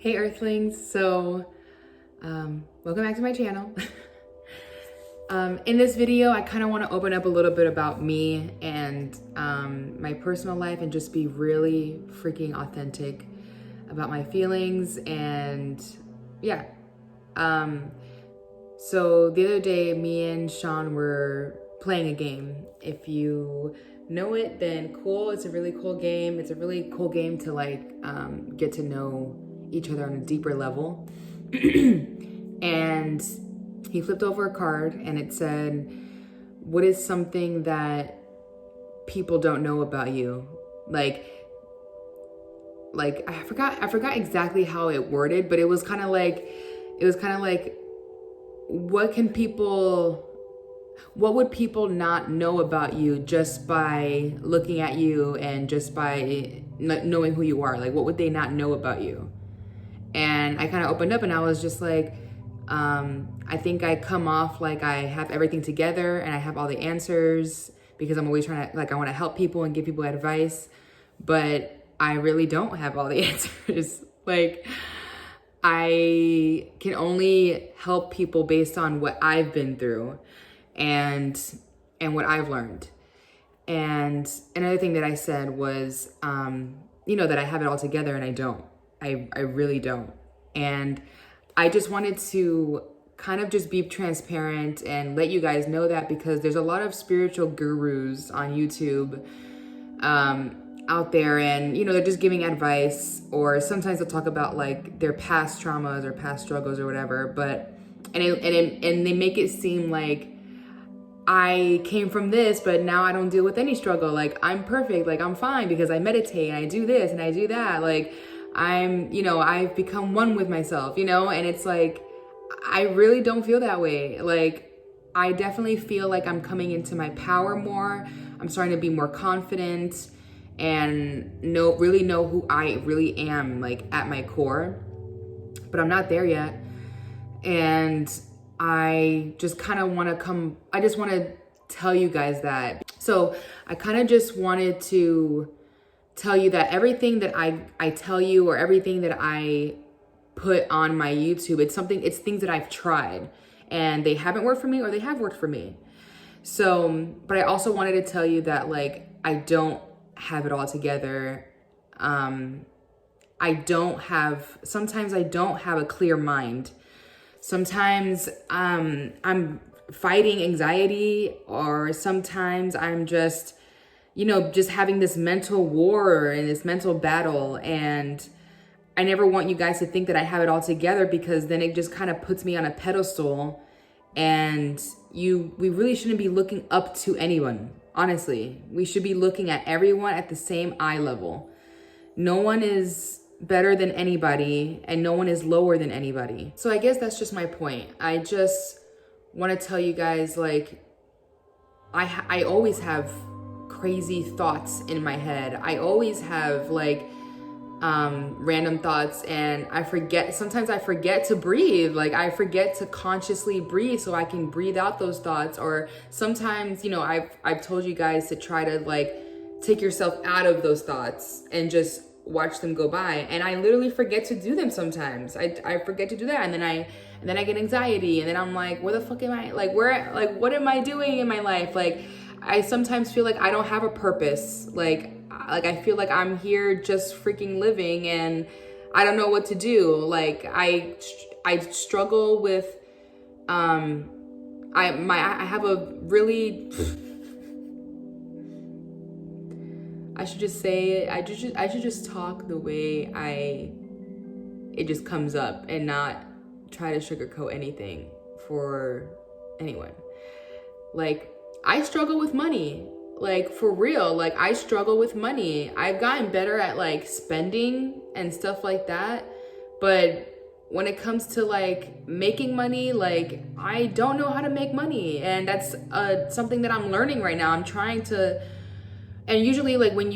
Hey Earthlings, welcome back to my channel. In this video, I kind of want to open up a little bit about me and my personal life and just be really freaking authentic about my feelings and yeah. So the other day, me and Sean were playing a game. If you know it, then cool. It's a really cool game. It's a really cool game to get to know each other on a deeper level. And he flipped over a card and it said, what is something that people don't know about you? Like I forgot exactly how it worded, but it was kind of like what would people not know about you just by looking at you and just by knowing who you are? Like, what would they not know about you? And I kind of opened up and I was just like, I think I come off like I have everything together and I have all the answers because I'm always trying to, I want to help people and give people advice, but I really don't have all the answers. I can only help people based on what I've been through and what I've learned. And another thing that I said was, that I have it all together and I don't. I really don't. And I just wanted to kind of just be transparent and let you guys know that, because there's a lot of spiritual gurus on YouTube out there, and they're just giving advice, or sometimes they'll talk about their past traumas or past struggles or whatever, but and they make it seem like I came from this, but now I don't deal with any struggle. I'm perfect. I'm fine because I meditate and I do this and I do that. I've become one with myself, and it's I really don't feel that way. I definitely feel like I'm coming into my power more. I'm starting to be more confident and really know who I really am, at my core, but I'm not there yet. And I just kind of want to tell you guys that. So I kind of just wanted to tell you that everything that I tell you, or everything that I put on my YouTube, it's things that I've tried and they haven't worked for me, or they have worked for me. So, but I also wanted to tell you that I don't have it all together. Sometimes I don't have a clear mind. Sometimes I'm fighting anxiety, or sometimes I'm just having this mental war and this mental battle. And I never want you guys to think that I have it all together, because then it just kind of puts me on a pedestal, and we really shouldn't be looking up to anyone. Honestly, we should be looking at everyone at the same eye level. No one is better than anybody and no one is lower than anybody. So I guess that's just my point. I just want to tell you guys, I always have crazy thoughts in my head. I always have random thoughts, and sometimes I forget to breathe. I forget to consciously breathe so I can breathe out those thoughts. Or sometimes, I've told you guys to try to take yourself out of those thoughts and just watch them go by. And I literally forget to do them sometimes. I forget to do that. And then I get anxiety, and then I'm where the fuck am I? What am I doing in my life? I sometimes feel like I don't have a purpose. I feel like I'm here just freaking living and I don't know what to do. I struggle with, I have a really, I should just say, I should just talk the way it just comes up and not try to sugarcoat anything for anyone. I struggle with money. For real, I struggle with money. I've gotten better at spending and stuff like that. But when it comes to making money, I don't know how to make money. And that's something that I'm learning right now. I'm trying to, and usually when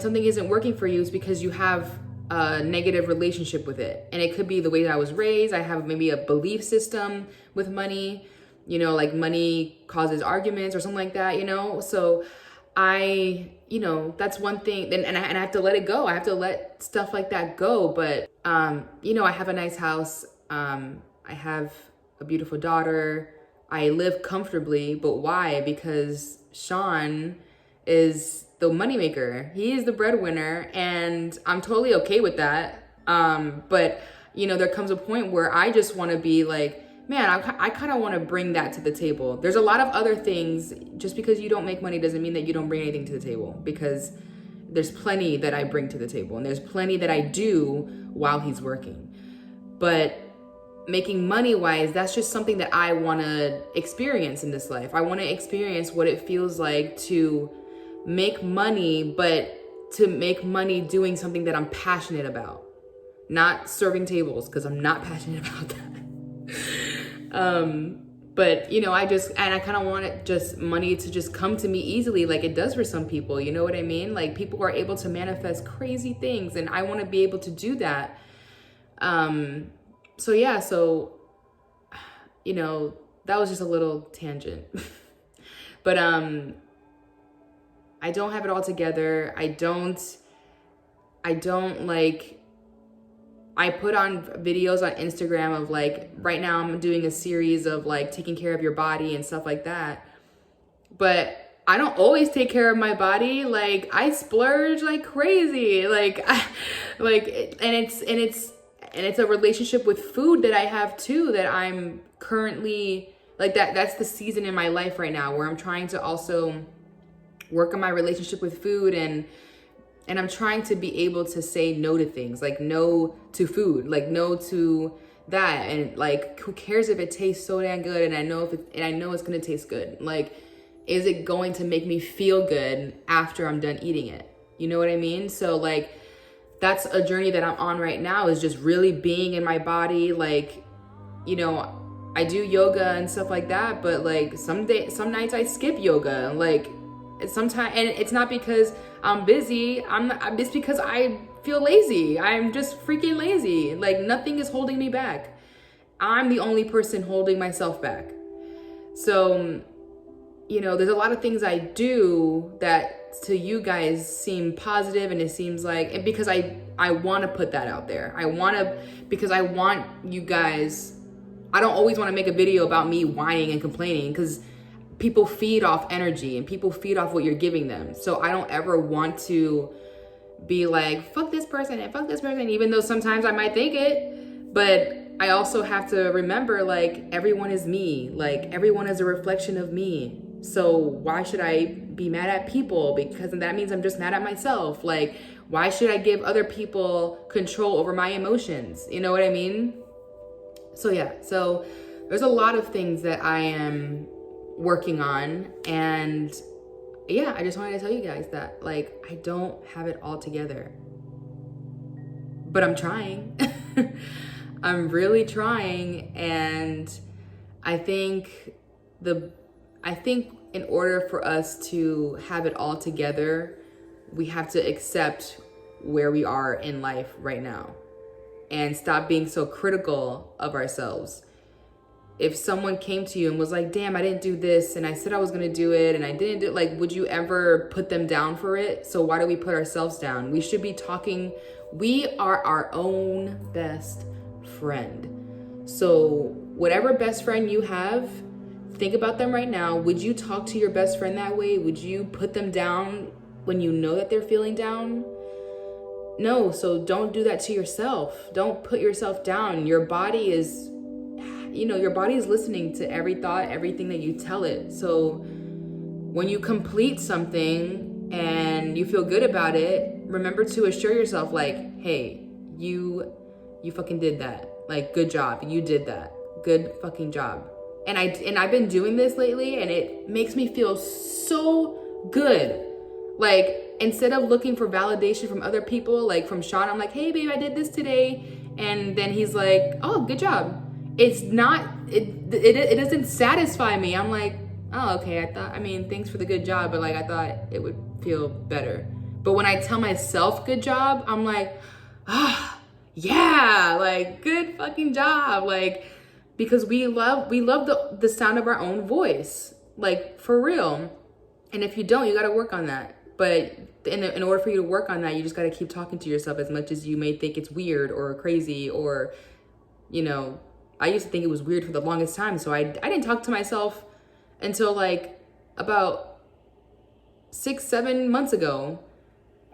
something isn't working for you, it's because you have a negative relationship with it. And it could be the way that I was raised. I have maybe a belief system with money. Money causes arguments or something like that, So that's one thing, and I have to let it go. I have to let stuff like that go. But, I have a nice house. I have a beautiful daughter. I live comfortably, but why? Because Sean is the moneymaker. He is the breadwinner, and I'm totally okay with that. But there comes a point where I just want to be like, man, I kind of want to bring that to the table. There's a lot of other things. Just because you don't make money doesn't mean that you don't bring anything to the table, because there's plenty that I bring to the table, and there's plenty that I do while he's working. But making money wise, that's just something that I want to experience in this life. I want to experience what it feels like to make money, but to make money doing something that I'm passionate about, not serving tables, because I'm not passionate about that. But I kind of want it, just money to just come to me easily, like it does for some people. You know what I mean? Like, people are able to manifest crazy things, and I want to be able to do that. So that was just a little tangent. But I don't have it all together. I put on videos on Instagram of like, right now I'm doing a series of like taking care of your body and stuff like that. But I don't always take care of my body. Like, I splurge like crazy. And it's a relationship with food that I have too, that I'm currently like that's the season in my life right now where I'm trying to also work on my relationship with food, and I'm trying to be able to say no to things, like no to food, like no to that. And like, who cares if it tastes so damn good? And I know it's going to taste good. Like, is it going to make me feel good after I'm done eating it? You know what I mean? So like, that's a journey that I'm on right now, is just really being in my body. Like, I do yoga and stuff like that, but like some nights I skip yoga. Like, sometimes, and it's not because I'm busy. It's because I feel lazy. I'm just freaking lazy. Like, nothing is holding me back. I'm the only person holding myself back. So, there's a lot of things I do that to you guys seem positive, and it seems like, and because I want to put that out there. Because I want you guys, I don't always want to make a video about me whining and complaining, because people feed off energy and people feed off what you're giving them. So I don't ever want to be like, fuck this person and fuck this person, even though sometimes I might think it. But I also have to remember, like, everyone is me. Like, everyone is a reflection of me. So why should I be mad at people? Because that means I'm just mad at myself. Like, why should I give other people control over my emotions? You know what I mean? So there's a lot of things that I am working on, and I just wanted to tell you guys that, like, I don't have it all together, but I'm trying. I'm really trying. And I think in order for us to have it all together, we have to accept where we are in life right now and stop being so critical of ourselves. If someone came to you and was like, damn, I didn't do this, and I said I was going to do it, and I didn't do it, like, would you ever put them down for it? So why do we put ourselves down? We should be talking. We are our own best friend. So whatever best friend you have, think about them right now. Would you talk to your best friend that way? Would you put them down when you know that they're feeling down? No, so don't do that to yourself. Don't put yourself down. Your body is listening to every thought, everything that you tell it. So when you complete something and you feel good about it, remember to assure yourself, like, hey, you fucking did that. Like, good job. You did that. Good fucking job. And I've been doing this lately, and it makes me feel so good. Like, instead of looking for validation from other people, like from Sean, I'm like, hey babe, I did this today. And then he's like, oh, good job. It's not, it doesn't satisfy me. I'm like, oh, okay, thanks for the good job, but like, I thought it would feel better. But when I tell myself good job, I'm like, yeah, like, good fucking job. Like, because we love the sound of our own voice, like, for real. And if you don't, you got to work on that. But in order for you to work on that, you just got to keep talking to yourself, as much as you may think it's weird or crazy, or, you know, I used to think it was weird for the longest time. So I didn't talk to myself until like about 6-7 months ago.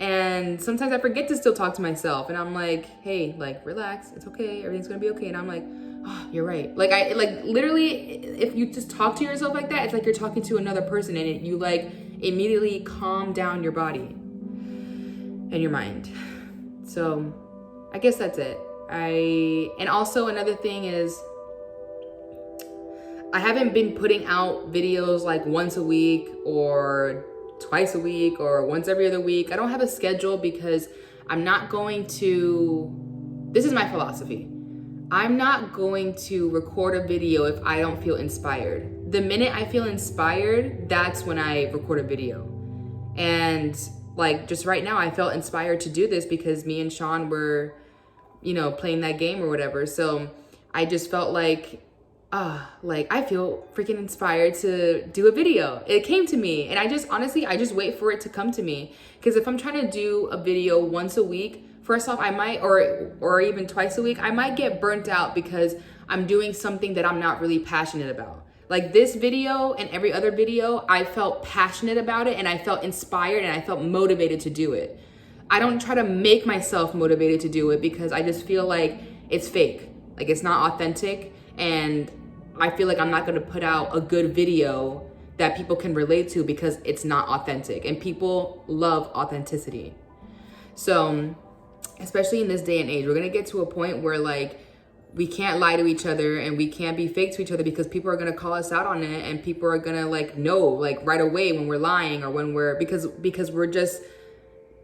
And sometimes I forget to still talk to myself, and I'm like, hey, like, relax, it's okay, everything's gonna be okay. And I'm like, oh, you're right. Like, I like literally, if you just talk to yourself like that, it's like you're talking to another person, and you like immediately calm down your body and your mind. So I guess that's it. And also another thing is, I haven't been putting out videos like once a week or twice a week or once every other week. I don't have a schedule because I'm not going to, this is my philosophy. I'm not going to record a video if I don't feel inspired. The minute I feel inspired, that's when I record a video. And like just right now, I felt inspired to do this because me and Sean were, you know, playing that game or whatever. So I just felt like I feel freaking inspired to do a video. It came to me, and I just wait for it to come to me. Because if I'm trying to do a video once a week, first off, I might, or even twice a week, I might get burnt out because I'm doing something that I'm not really passionate about. Like this video and every other video, I felt passionate about it, and I felt inspired, and I felt motivated to do it. I don't try to make myself motivated to do it because I just feel like it's fake. Like it's not authentic, and I feel like I'm not going to put out a good video that people can relate to because it's not authentic, and people love authenticity. So, especially in this day and age, we're going to get to a point where like we can't lie to each other and we can't be fake to each other because people are going to call us out on it, and people are going to like know like right away when we're lying or when we're because we're just,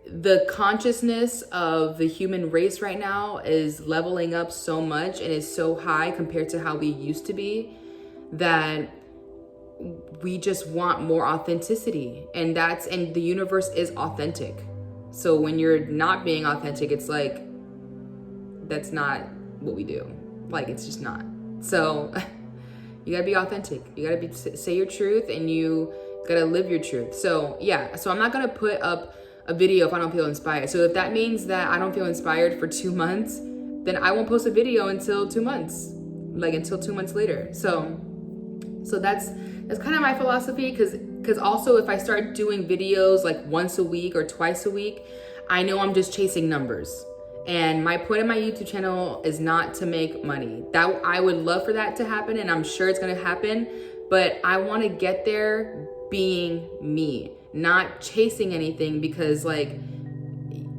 the consciousness of the human race right now is leveling up so much and is so high compared to how we used to be, that we just want more authenticity. And the universe is authentic. So when you're not being authentic, it's like, that's not what we do. Like, it's just not. So you gotta be authentic. You gotta say your truth, and you gotta live your truth. So yeah, so I'm not gonna put up a video if I don't feel inspired. So if that means that I don't feel inspired for 2 months, then I won't post a video until 2 months, like until 2 months later. So that's kind of my philosophy, because also if I start doing videos like once a week or twice a week, I know I'm just chasing numbers. And my point of my YouTube channel is not to make money. That I would love for that to happen, and I'm sure it's gonna happen, but I want to get there being me, not chasing anything, because like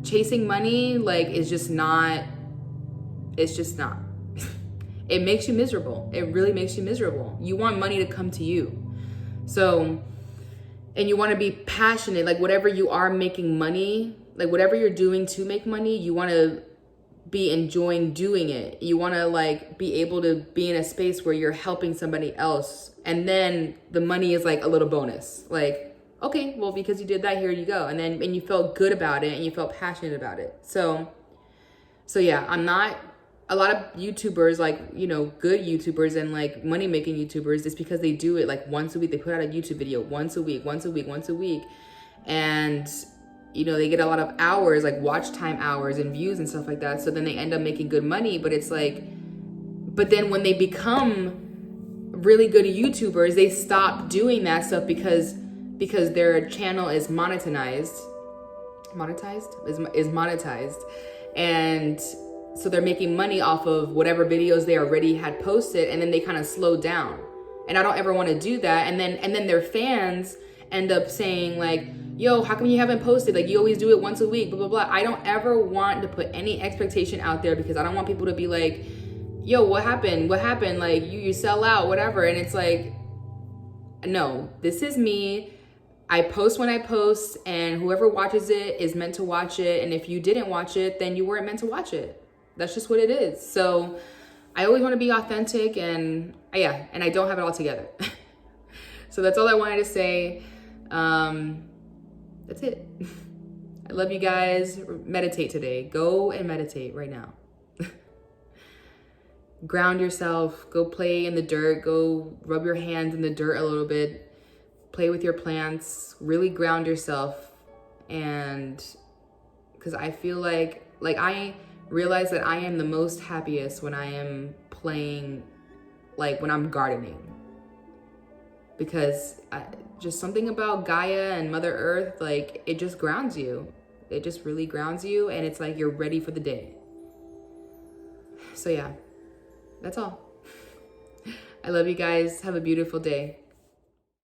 chasing money like is just not, it's just not. It makes you miserable. It really makes you miserable. You want money to come to you. So, and you want to be passionate, like whatever you are making money, like whatever you're doing to make money, you want to be enjoying doing it. You want to like be able to be in a space where you're helping somebody else, and then the money is like a little bonus. Like, okay, well, because you did that, here you go. And you felt good about it, and you felt passionate about it. So yeah, I'm not, a lot of YouTubers, like, you know, good YouTubers and like money making YouTubers, it's because they do it like once a week. They put out a YouTube video once a week. And, you know, they get a lot of hours, like watch time hours and views and stuff like that. So then they end up making good money, but it's like, but then when they become really good YouTubers, they stop doing that stuff because their channel is monetized. And so they're making money off of whatever videos they already had posted, and then they kind of slow down. And I don't ever want to do that. And then their fans end up saying like, yo, how come you haven't posted? Like, you always do it once a week, blah, blah, blah. I don't ever want to put any expectation out there, because I don't want people to be like, yo, what happened? Like, you sell out, whatever. And it's like, no, this is me. I post when I post, and whoever watches it is meant to watch it. And if you didn't watch it, then you weren't meant to watch it. That's just what it is. So I always want to be authentic, and I don't have it all together. So that's all I wanted to say. That's it. I love you guys. Meditate today. Go and meditate right now. Ground yourself. Go play in the dirt. Go rub your hands in the dirt a little bit. play with your plants, really ground yourself. And because I feel like I realize that I am the most happiest when I am playing, like when I'm gardening, because just something about Gaia and Mother Earth, like it just grounds you. It just really grounds you, and it's like you're ready for the day. So yeah, that's all. I love you guys. Have a beautiful day.